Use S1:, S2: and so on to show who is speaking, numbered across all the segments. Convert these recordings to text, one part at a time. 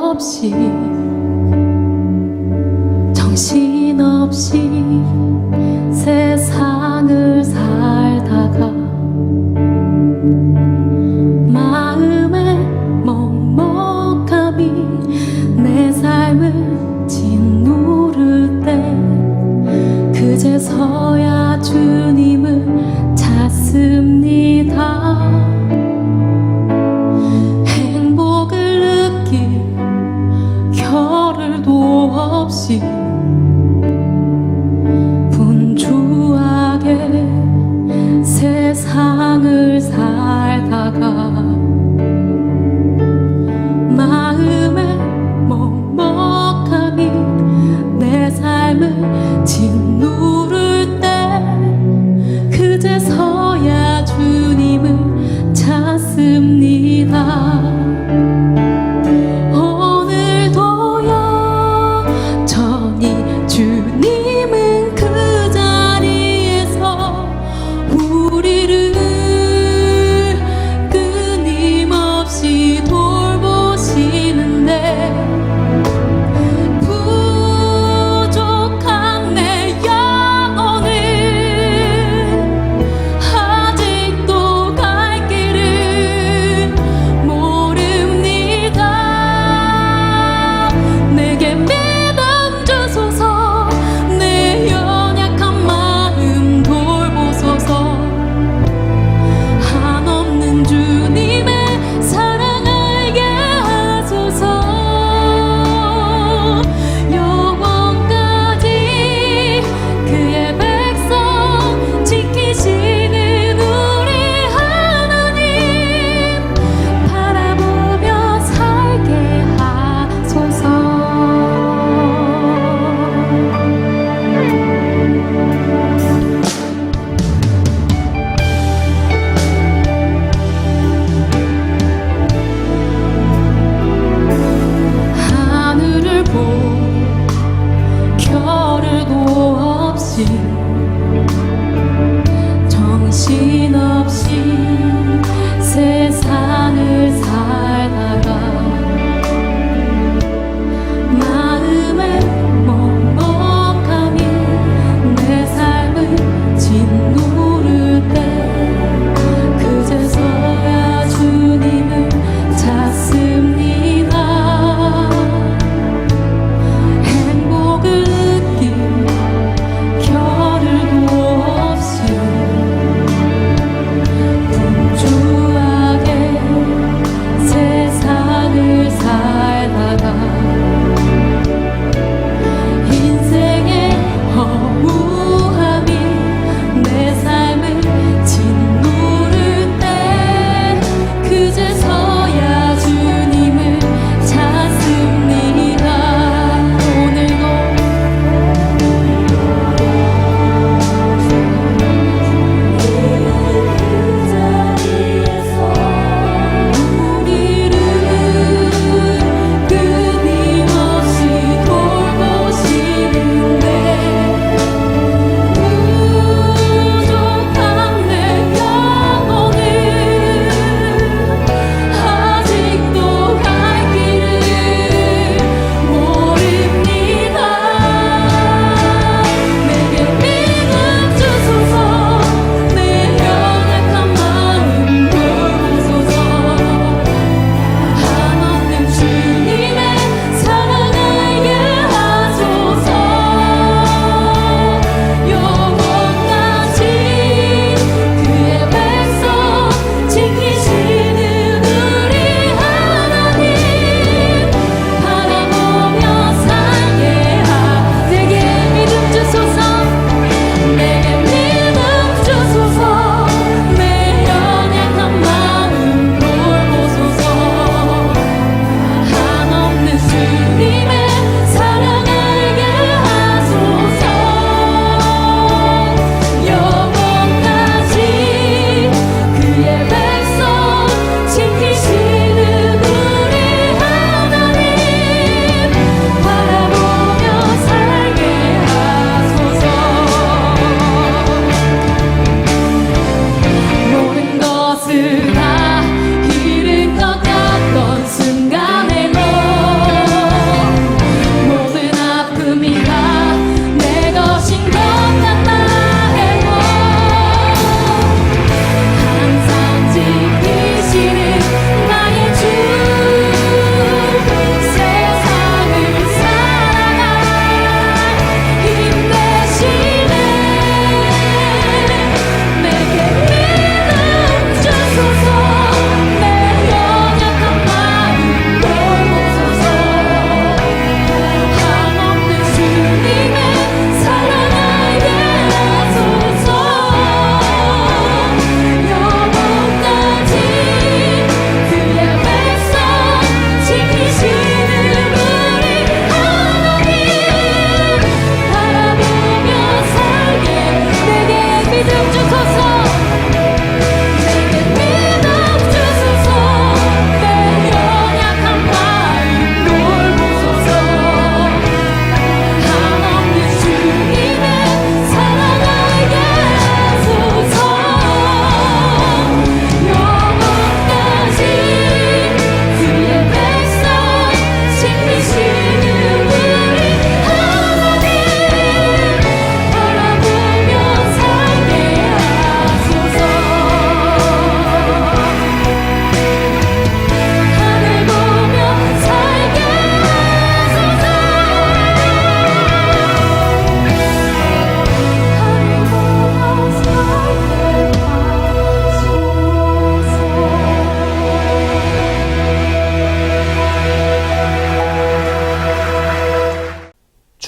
S1: 없이 정신없이 세상을 살다가 마음의 먹먹함이 내 삶을 짓누를 때 그제서야 주님을 찾습니다. 행복을 느낄 겨를도 없이 분주하게 세상을 살다가 마음의 먹먹함이 내 삶을 짓누를 때 그제서야 주님을 찾습니다. 오늘도 여전히 주님은 그 자리에서 우리를 끊임없이 돌보시는데 부족한 내 영혼은 아직도 갈 길을 모릅니다. 내게 믿음 주소서. 내 연약한 마음 돌보소서. 한없는 주님의 사랑 알게 하소서.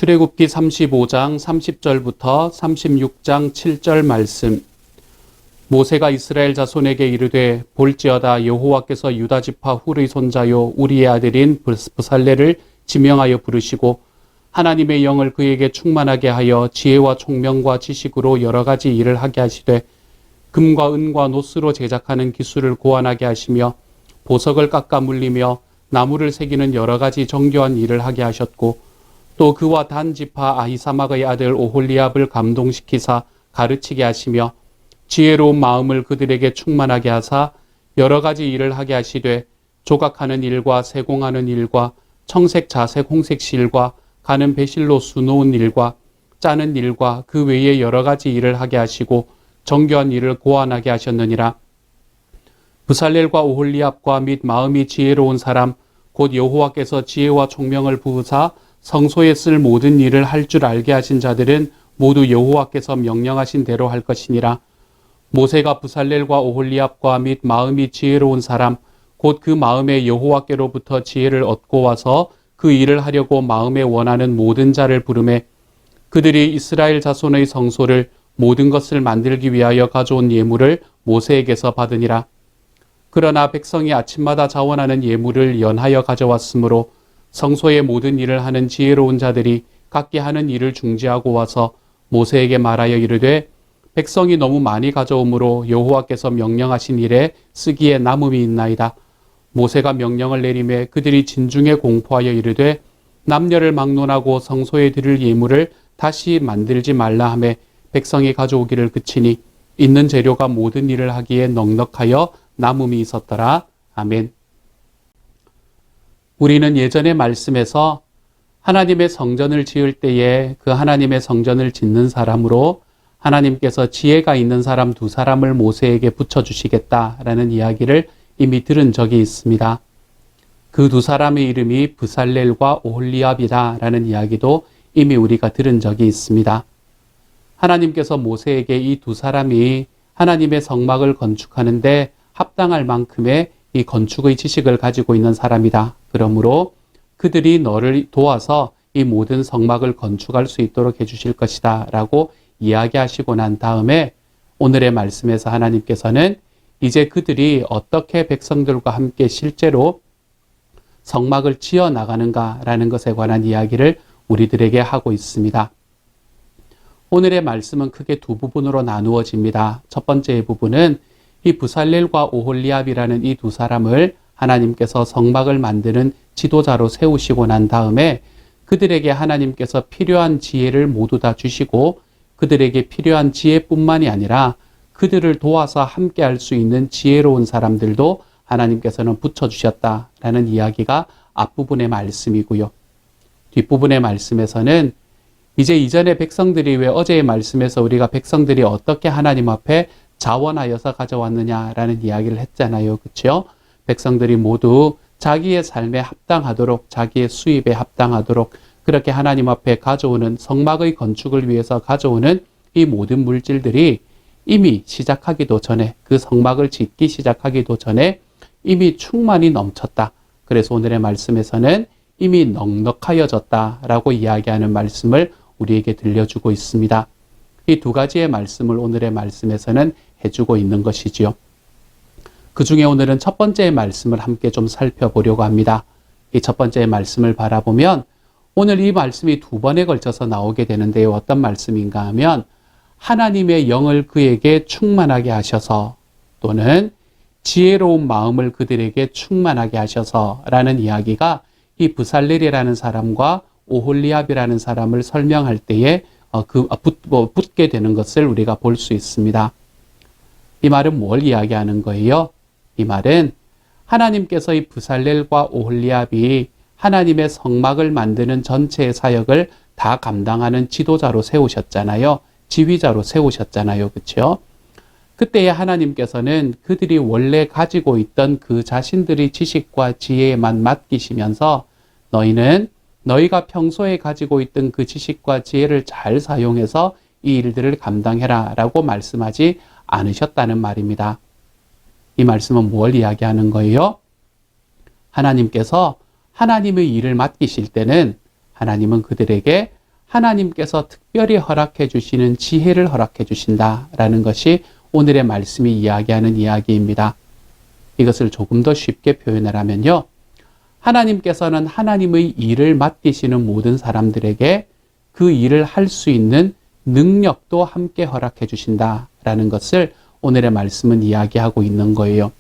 S2: 출애굽기 35장 30절부터 36장 7절 말씀. 모세가 이스라엘 자손에게 이르되 볼지어다 여호와께서 유다 지파 훌의 손자요 우리의 아들인 브살레를 지명하여 부르시고 하나님의 영을 그에게 충만하게 하여 지혜와 총명과 지식으로 여러 가지 일을 하게 하시되 금과 은과 노스로 제작하는 기술을 고안하게 하시며 보석을 깎아 물리며 나무를 새기는 여러 가지 정교한 일을 하게 하셨고 또 그와 단 지파 아히사막의 아들 오홀리압을 감동시키사 가르치게 하시며 지혜로운 마음을 그들에게 충만하게 하사 여러 가지 일을 하게 하시되 조각하는 일과 세공하는 일과 청색 자색 홍색 실과 가는 배실로 수놓은 일과 짜는 일과 그 외에 여러 가지 일을 하게 하시고 정교한 일을 고안하게 하셨느니라. 브살렐과 오홀리압과 및 마음이 지혜로운 사람 곧 여호와께서 지혜와 총명을 부으사 성소에 쓸 모든 일을 할 줄 알게 하신 자들은 모두 여호와께서 명령하신 대로 할 것이니라. 모세가 브살렐과 오홀리압과 및 마음이 지혜로운 사람 곧 그 마음에 여호와께로부터 지혜를 얻고 와서 그 일을 하려고 마음에 원하는 모든 자를 부르매 그들이 이스라엘 자손의 성소를 모든 것을 만들기 위하여 가져온 예물을 모세에게서 받으니라. 그러나 백성이 아침마다 자원하는 예물을 연하여 가져왔으므로 성소의 모든 일을 하는 지혜로운 자들이 각기 하는 일을 중지하고 와서 모세에게 말하여 이르되 백성이 너무 많이 가져오므로 여호와께서 명령하신 일에 쓰기에 남음이 있나이다. 모세가 명령을 내리매 그들이 진중에 공포하여 이르되 남녀를 막론하고 성소에 드릴 예물을 다시 만들지 말라 하매 백성이 가져오기를 그치니 있는 재료가 모든 일을 하기에 넉넉하여 남음이 있었더라. 아멘. 우리는 예전의 말씀에서 하나님의 성전을 지을 때에 그 하나님의 성전을 짓는 사람으로 하나님께서 지혜가 있는 사람 두 사람을 모세에게 붙여주시겠다라는 이야기를 이미 들은 적이 있습니다. 그 두 사람의 이름이 브살렐과 오홀리압이다라는 이야기도 이미 우리가 들은 적이 있습니다. 하나님께서 모세에게 이 두 사람이 하나님의 성막을 건축하는데 합당할 만큼의 이 건축의 지식을 가지고 있는 사람이다. 그러므로 그들이 너를 도와서 이 모든 성막을 건축할 수 있도록 해주실 것이다 라고 이야기하시고 난 다음에 오늘의 말씀에서 하나님께서는 이제 그들이 어떻게 백성들과 함께 실제로 성막을 지어 나가는가라는 것에 관한 이야기를 우리들에게 하고 있습니다. 오늘의 말씀은 크게 두 부분으로 나누어집니다. 첫 번째 부분은 이 브살렐과 오홀리압이라는 이 두 사람을 하나님께서 성막을 만드는 지도자로 세우시고 난 다음에 그들에게 하나님께서 필요한 지혜를 모두 다 주시고 그들에게 필요한 지혜뿐만이 아니라 그들을 도와서 함께 할 수 있는 지혜로운 사람들도 하나님께서는 붙여주셨다라는 이야기가 앞부분의 말씀이고요. 뒷부분의 말씀에서는 이제 이전의 백성들이 왜 어제의 말씀에서 우리가 백성들이 어떻게 하나님 앞에 자원하여서 가져왔느냐라는 이야기를 했잖아요. 그렇죠? 백성들이 모두 자기의 삶에 합당하도록 자기의 수입에 합당하도록 그렇게 하나님 앞에 가져오는 성막의 건축을 위해서 가져오는 이 모든 물질들이 이미 시작하기도 전에 그 성막을 짓기 시작하기도 전에 이미 충만히 넘쳤다. 그래서 오늘의 말씀에서는 이미 넉넉하여졌다라고 이야기하는 말씀을 우리에게 들려주고 있습니다. 이 두 가지의 말씀을 오늘의 말씀에서는 해주고 있는 것이지요. 그 중에 오늘은 첫 번째의 말씀을 함께 좀 살펴보려고 합니다. 이 첫 번째의 말씀을 바라보면 오늘 이 말씀이 두 번에 걸쳐서 나오게 되는데요. 어떤 말씀인가 하면 하나님의 영을 그에게 충만하게 하셔서 또는 지혜로운 마음을 그들에게 충만하게 하셔서 라는 이야기가 이 브살렐이라는 사람과 오홀리압이라는 사람을 설명할 때에 붙게 되는 것을 우리가 볼 수 있습니다. 이 말은 뭘 이야기하는 거예요? 이 말은 하나님께서 이 브살렐과 오홀리압이 하나님의 성막을 만드는 전체의 사역을 다 감당하는 지도자로 세우셨잖아요. 지휘자로 세우셨잖아요. 그렇죠? 그때에 하나님께서는 그들이 원래 가지고 있던 그 자신들의 지식과 지혜에만 맡기시면서 너희는 너희가 평소에 가지고 있던 그 지식과 지혜를 잘 사용해서 이 일들을 감당해라 라고 말씀하지 않으셨다는 말입니다. 이 말씀은 뭘 이야기하는 거예요? 하나님께서 하나님의 일을 맡기실 때는 하나님은 그들에게 하나님께서 특별히 허락해 주시는 지혜를 허락해 주신다라는 것이 오늘의 말씀이 이야기하는 이야기입니다. 이것을 조금 더 쉽게 표현을 하면요. 하나님께서는 하나님의 일을 맡기시는 모든 사람들에게 그 일을 할 수 있는 능력도 함께 허락해 주신다라는 것을 오늘의 말씀은 이야기하고 있는 거예요.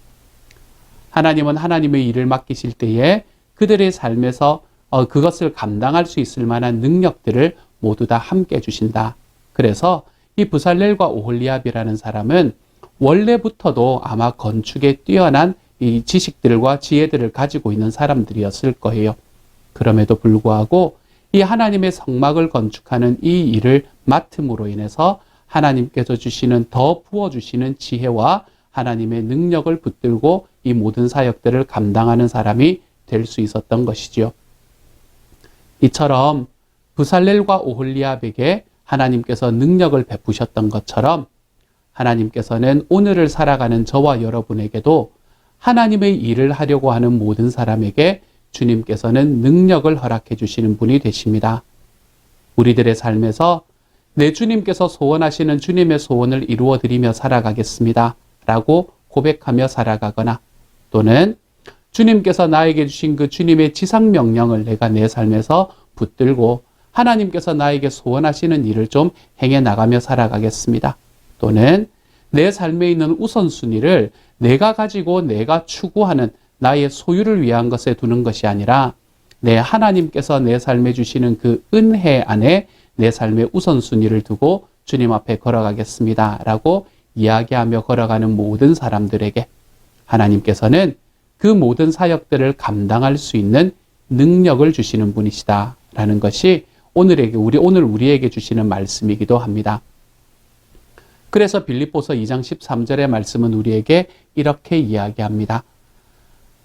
S2: 하나님은 하나님의 일을 맡기실 때에 그들의 삶에서 그것을 감당할 수 있을 만한 능력들을 모두 다 함께 주신다. 그래서 이 부살렐과 오홀리압이라는 사람은 원래부터도 아마 건축에 뛰어난 이 지식들과 지혜들을 가지고 있는 사람들이었을 거예요. 그럼에도 불구하고 이 하나님의 성막을 건축하는 이 일을 맡음으로 인해서 하나님께서 주시는 더 부어주시는 지혜와 하나님의 능력을 붙들고 이 모든 사역들을 감당하는 사람이 될 수 있었던 것이지요. 이처럼 부살렐과 오홀리압에게 하나님께서 능력을 베푸셨던 것처럼 하나님께서는 오늘을 살아가는 저와 여러분에게도 하나님의 일을 하려고 하는 모든 사람에게 주님께서는 능력을 허락해 주시는 분이 되십니다. 우리들의 삶에서 내 주님께서 소원하시는 주님의 소원을 이루어드리며 살아가겠습니다 라고 고백하며 살아가거나 또는 주님께서 나에게 주신 그 주님의 지상명령을 내가 내 삶에서 붙들고 하나님께서 나에게 소원하시는 일을 좀 행해 나가며 살아가겠습니다. 또는 내 삶에 있는 우선순위를 내가 가지고 내가 추구하는 나의 소유를 위한 것에 두는 것이 아니라 내 하나님께서 내 삶에 주시는 그 은혜 안에 내 삶의 우선순위를 두고 주님 앞에 걸어가겠습니다 라고 이야기하며 걸어가는 모든 사람들에게 하나님께서는 그 모든 사역들을 감당할 수 있는 능력을 주시는 분이시다 라는 것이 오늘 우리에게 주시는 말씀이기도 합니다. 그래서 빌립보서 2장 13절의 말씀은 우리에게 이렇게 이야기합니다.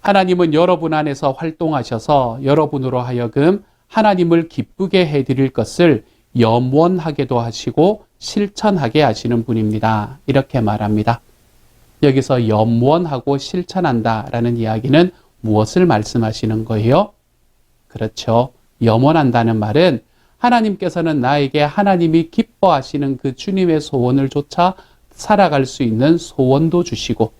S2: 하나님은 여러분 안에서 활동하셔서 여러분으로 하여금 하나님을 기쁘게 해드릴 것을 염원하게도 하시고 실천하게 하시는 분입니다. 이렇게 말합니다. 여기서 염원하고 실천한다라는 이야기는 무엇을 말씀하시는 거예요? 그렇죠. 염원한다는 말은 하나님께서는 나에게 하나님이 기뻐하시는 그 주님의 소원을 쫓아 살아갈 수 있는 소원도 주시고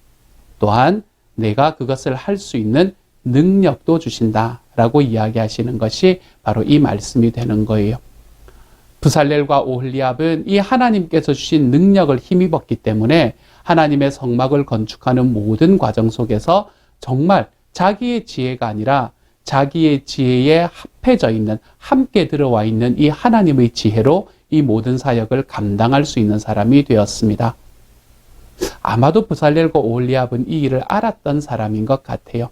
S2: 또한 내가 그것을 할 수 있는 능력도 주신다라고 이야기하시는 것이 바로 이 말씀이 되는 거예요. 부살렐과 오홀리압은 이 하나님께서 주신 능력을 힘입었기 때문에 하나님의 성막을 건축하는 모든 과정 속에서 정말 자기의 지혜가 아니라 자기의 지혜에 합해져 있는, 함께 들어와 있는 이 하나님의 지혜로 이 모든 사역을 감당할 수 있는 사람이 되었습니다. 아마도 부살렐과 오홀리압은 이 일을 알았던 사람인 것 같아요.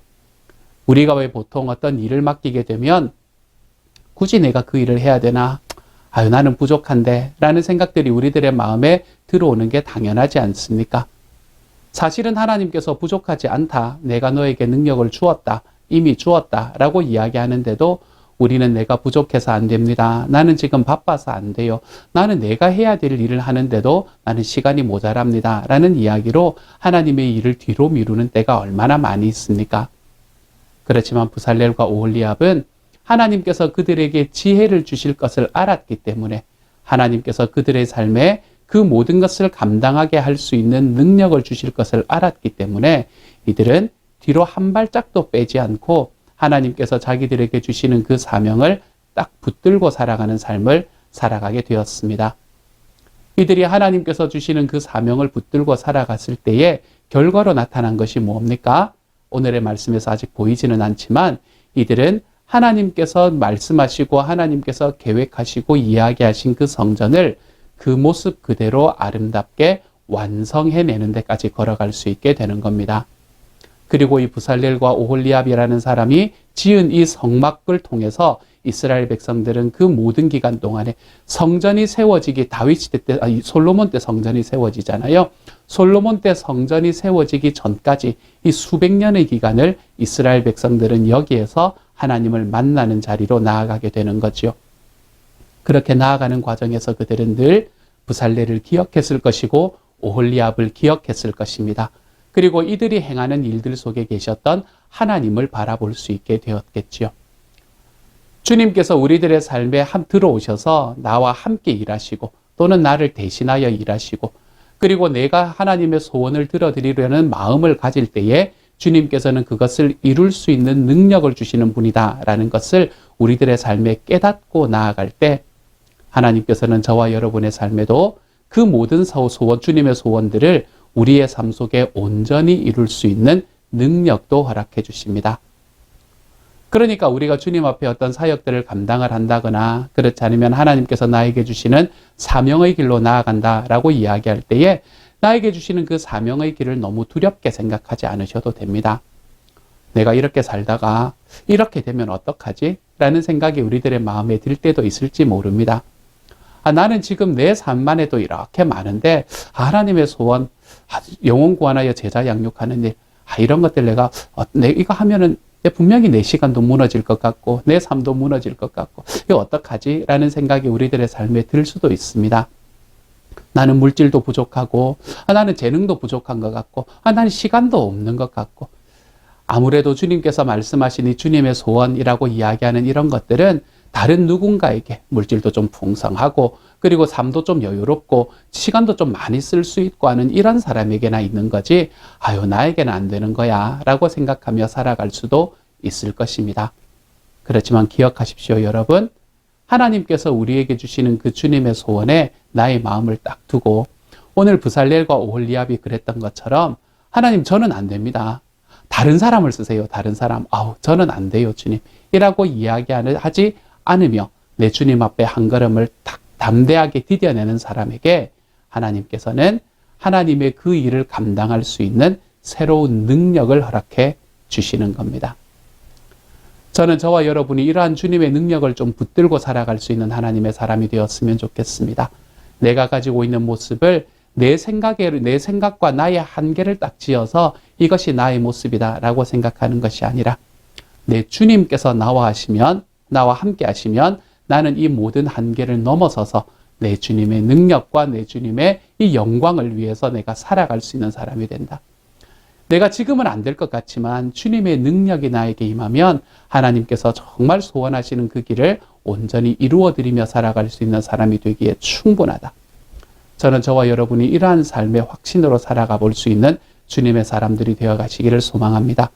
S2: 우리가 왜 보통 어떤 일을 맡기게 되면 굳이 내가 그 일을 해야 되나? 아유, 나는 부족한데 라는 생각들이 우리들의 마음에 들어오는 게 당연하지 않습니까? 사실은 하나님께서 부족하지 않다. 내가 너에게 능력을 주었다. 이미 주었다. 라고 이야기하는데도 우리는 내가 부족해서 안 됩니다. 나는 지금 바빠서 안 돼요. 나는 내가 해야 될 일을 하는데도 나는 시간이 모자랍니다. 라는 이야기로 하나님의 일을 뒤로 미루는 때가 얼마나 많이 있습니까? 그렇지만 부살렐과 오홀리압은 하나님께서 그들에게 지혜를 주실 것을 알았기 때문에 하나님께서 그들의 삶에 그 모든 것을 감당하게 할 수 있는 능력을 주실 것을 알았기 때문에 이들은 뒤로 한 발짝도 빼지 않고 하나님께서 자기들에게 주시는 그 사명을 딱 붙들고 살아가는 삶을 살아가게 되었습니다. 이들이 하나님께서 주시는 그 사명을 붙들고 살아갔을 때에 결과로 나타난 것이 뭡니까? 오늘의 말씀에서 아직 보이지는 않지만 이들은 하나님께서 말씀하시고 하나님께서 계획하시고 이야기하신 그 성전을 그 모습 그대로 아름답게 완성해내는 데까지 걸어갈 수 있게 되는 겁니다. 그리고 이 부살렐과 오홀리압이라는 사람이 지은 이 성막을 통해서 이스라엘 백성들은 그 모든 기간 동안에 성전이 세워지기 다윗 시대 때, 솔로몬 때 성전이 세워지잖아요. 솔로몬 때 성전이 세워지기 전까지 이 수백 년의 기간을 이스라엘 백성들은 여기에서 하나님을 만나는 자리로 나아가게 되는 거죠. 그렇게 나아가는 과정에서 그들은 늘 부살렐을 기억했을 것이고 오홀리압을 기억했을 것입니다. 그리고 이들이 행하는 일들 속에 계셨던 하나님을 바라볼 수 있게 되었겠지요. 주님께서 우리들의 삶에 들어오셔서 나와 함께 일하시고 또는 나를 대신하여 일하시고 그리고 내가 하나님의 소원을 들어드리려는 마음을 가질 때에 주님께서는 그것을 이룰 수 있는 능력을 주시는 분이다라는 것을 우리들의 삶에 깨닫고 나아갈 때 하나님께서는 저와 여러분의 삶에도 그 모든 소원, 주님의 소원들을 우리의 삶 속에 온전히 이룰 수 있는 능력도 허락해 주십니다. 그러니까 우리가 주님 앞에 어떤 사역들을 감당을 한다거나 그렇지 않으면 하나님께서 나에게 주시는 사명의 길로 나아간다라고 이야기할 때에 나에게 주시는 그 사명의 길을 너무 두렵게 생각하지 않으셔도 됩니다. 내가 이렇게 살다가 이렇게 되면 어떡하지? 라는 생각이 우리들의 마음에 들 때도 있을지 모릅니다. 나는 지금 내 삶만 해도 이렇게 많은데 하나님의 소원, 영혼 구원하여 제자 양육하는 일, 이런 것들 내가 이거 하면은 분명히 내 시간도 무너질 것 같고 내 삶도 무너질 것 같고 이거 어떡하지? 라는 생각이 우리들의 삶에 들 수도 있습니다. 나는 물질도 부족하고 나는 재능도 부족한 것 같고 나는 시간도 없는 것 같고 아무래도 주님께서 말씀하신 이 주님의 소원이라고 이야기하는 이런 것들은 다른 누군가에게 물질도 좀 풍성하고 그리고 삶도 좀 여유롭고 시간도 좀 많이 쓸 수 있고 하는 이런 사람에게나 있는 거지 나에게는 안 되는 거야 라고 생각하며 살아갈 수도 있을 것입니다. 그렇지만 기억하십시오 여러분. 하나님께서 우리에게 주시는 그 주님의 소원에 나의 마음을 딱 두고 오늘 부살렐과 오홀리압이 그랬던 것처럼 하나님 저는 안 됩니다. 다른 사람을 쓰세요. 다른 사람. 저는 안 돼요 주님. 이라고 이야기하지 않으며 내 주님 앞에 한 걸음을 딱 담대하게 디뎌내는 사람에게 하나님께서는 하나님의 그 일을 감당할 수 있는 새로운 능력을 허락해 주시는 겁니다. 저는 저와 여러분이 이러한 주님의 능력을 좀 붙들고 살아갈 수 있는 하나님의 사람이 되었으면 좋겠습니다. 내가 가지고 있는 모습을 내 생각과 나의 한계를 딱 지어서 이것이 나의 모습이다 라고 생각하는 것이 아니라 내 주님께서 나와 함께 하시면 나는 이 모든 한계를 넘어서서 내 주님의 능력과 내 주님의 이 영광을 위해서 내가 살아갈 수 있는 사람이 된다. 내가 지금은 안 될 것 같지만 주님의 능력이 나에게 임하면 하나님께서 정말 소원하시는 그 길을 온전히 이루어드리며 살아갈 수 있는 사람이 되기에 충분하다. 저는 저와 여러분이 이러한 삶의 확신으로 살아가 볼 수 있는 주님의 사람들이 되어 가시기를 소망합니다.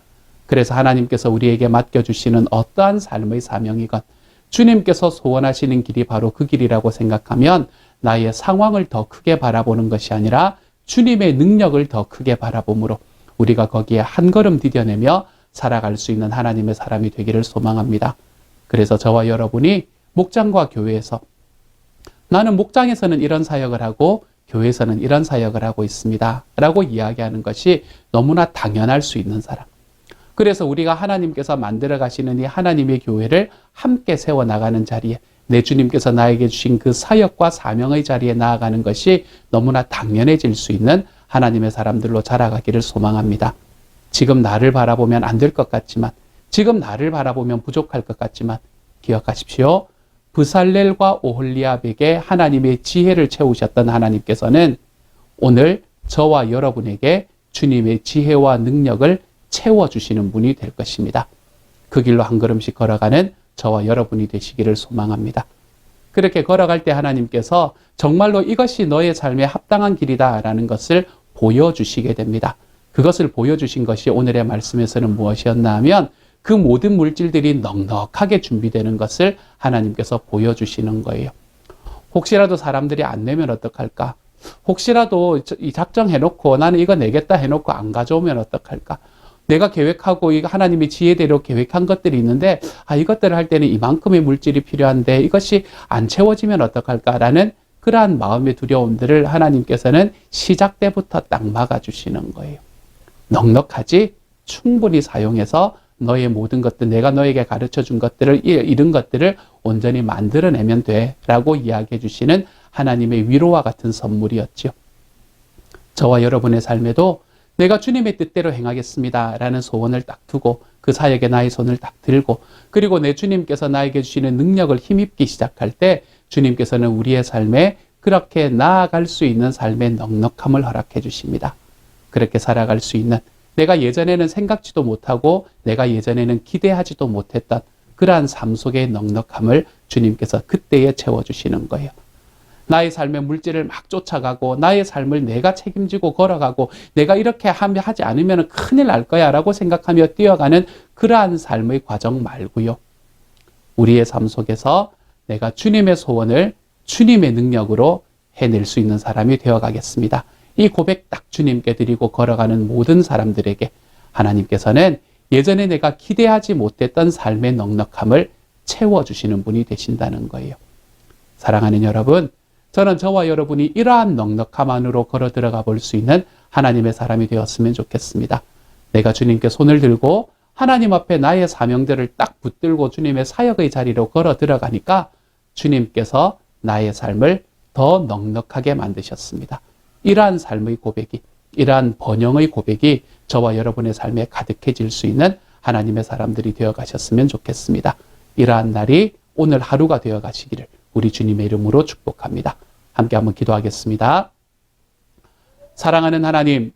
S2: 그래서 하나님께서 우리에게 맡겨주시는 어떠한 삶의 사명이건 주님께서 소원하시는 길이 바로 그 길이라고 생각하면 나의 상황을 더 크게 바라보는 것이 아니라 주님의 능력을 더 크게 바라봄으로 우리가 거기에 한 걸음 디뎌내며 살아갈 수 있는 하나님의 사람이 되기를 소망합니다. 그래서 저와 여러분이 목장과 교회에서 나는 목장에서는 이런 사역을 하고 교회에서는 이런 사역을 하고 있습니다 라고 이야기하는 것이 너무나 당연할 수 있는 사람. 그래서 우리가 하나님께서 만들어 가시는 이 하나님의 교회를 함께 세워나가는 자리에 내 주님께서 나에게 주신 그 사역과 사명의 자리에 나아가는 것이 너무나 당연해질 수 있는 하나님의 사람들로 자라가기를 소망합니다. 지금 나를 바라보면 안 될 것 같지만 지금 나를 바라보면 부족할 것 같지만 기억하십시오. 부살렐과 오홀리압에게 하나님의 지혜를 채우셨던 하나님께서는 오늘 저와 여러분에게 주님의 지혜와 능력을 채워주시는 분이 될 것입니다. 그 길로 한 걸음씩 걸어가는 저와 여러분이 되시기를 소망합니다. 그렇게 걸어갈 때 하나님께서 정말로 이것이 너의 삶에 합당한 길이다라는 것을 보여주시게 됩니다. 그것을 보여주신 것이 오늘의 말씀에서는 무엇이었나 하면 그 모든 물질들이 넉넉하게 준비되는 것을 하나님께서 보여주시는 거예요. 혹시라도 사람들이 안 내면 어떡할까? 혹시라도 이 작정해놓고 나는 이거 내겠다 해놓고 안 가져오면 어떡할까? 내가 계획하고 하나님의 지혜대로 계획한 것들이 있는데 이것들을 할 때는 이만큼의 물질이 필요한데 이것이 안 채워지면 어떡할까라는 그러한 마음의 두려움들을 하나님께서는 시작 때부터 딱 막아주시는 거예요. 넉넉하지 충분히 사용해서 너의 모든 것들, 내가 너에게 가르쳐준 것들을, 이런 것들을 온전히 만들어내면 돼 라고 이야기해 주시는 하나님의 위로와 같은 선물이었죠. 저와 여러분의 삶에도 내가 주님의 뜻대로 행하겠습니다 라는 소원을 딱 두고 그 사역에 나의 손을 딱 들고 그리고 내 주님께서 나에게 주시는 능력을 힘입기 시작할 때 주님께서는 우리의 삶에 그렇게 나아갈 수 있는 삶의 넉넉함을 허락해 주십니다. 그렇게 살아갈 수 있는 내가 예전에는 생각지도 못하고 내가 예전에는 기대하지도 못했던 그러한 삶 속의 넉넉함을 주님께서 그때에 채워주시는 거예요. 나의 삶의 물질을 막 쫓아가고 나의 삶을 내가 책임지고 걸어가고 내가 이렇게 하지 않으면 큰일 날 거야 라고 생각하며 뛰어가는 그러한 삶의 과정 말고요. 우리의 삶 속에서 내가 주님의 소원을 주님의 능력으로 해낼 수 있는 사람이 되어가겠습니다. 이 고백 딱 주님께 드리고 걸어가는 모든 사람들에게 하나님께서는 예전에 내가 기대하지 못했던 삶의 넉넉함을 채워주시는 분이 되신다는 거예요. 사랑하는 여러분, 저는 저와 여러분이 이러한 넉넉함 안으로 걸어 들어가 볼 수 있는 하나님의 사람이 되었으면 좋겠습니다. 내가 주님께 손을 들고 하나님 앞에 나의 사명들을 딱 붙들고 주님의 사역의 자리로 걸어 들어가니까 주님께서 나의 삶을 더 넉넉하게 만드셨습니다. 이러한 삶의 고백이, 이러한 번영의 고백이 저와 여러분의 삶에 가득해질 수 있는 하나님의 사람들이 되어 가셨으면 좋겠습니다. 이러한 날이 오늘 하루가 되어 가시기를 우리 주님의 이름으로 축복합니다. 함께 한번 기도하겠습니다. 사랑하는 하나님,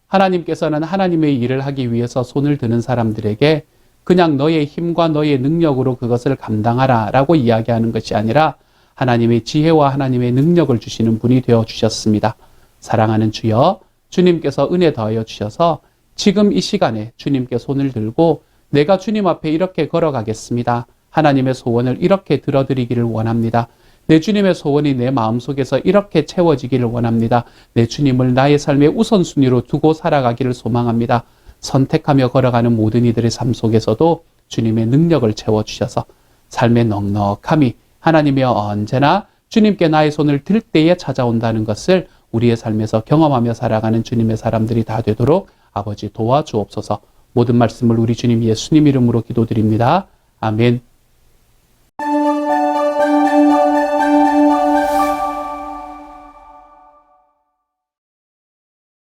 S2: 하나님께서는 하나님의 일을 하기 위해서 손을 드는 사람들에게 그냥 너의 힘과 너의 능력으로 그것을 감당하라 라고 이야기하는 것이 아니라 하나님의 지혜와 하나님의 능력을 주시는 분이 되어 주셨습니다. 사랑하는 주여, 주님께서 은혜 더하여 주셔서 지금 이 시간에 주님께 손을 들고 내가 주님 앞에 이렇게 걸어가겠습니다. 하나님의 소원을 이렇게 들어드리기를 원합니다. 내 주님의 소원이 내 마음속에서 이렇게 채워지기를 원합니다. 내 주님을 나의 삶의 우선순위로 두고 살아가기를 소망합니다. 선택하며 걸어가는 모든 이들의 삶 속에서도 주님의 능력을 채워주셔서 삶의 넉넉함이 하나님이 언제나 주님께 나의 손을 들 때에 찾아온다는 것을 우리의 삶에서 경험하며 살아가는 주님의 사람들이 다 되도록 아버지 도와주옵소서. 모든 말씀을 우리 주님 예수님 이름으로 기도드립니다. 아멘.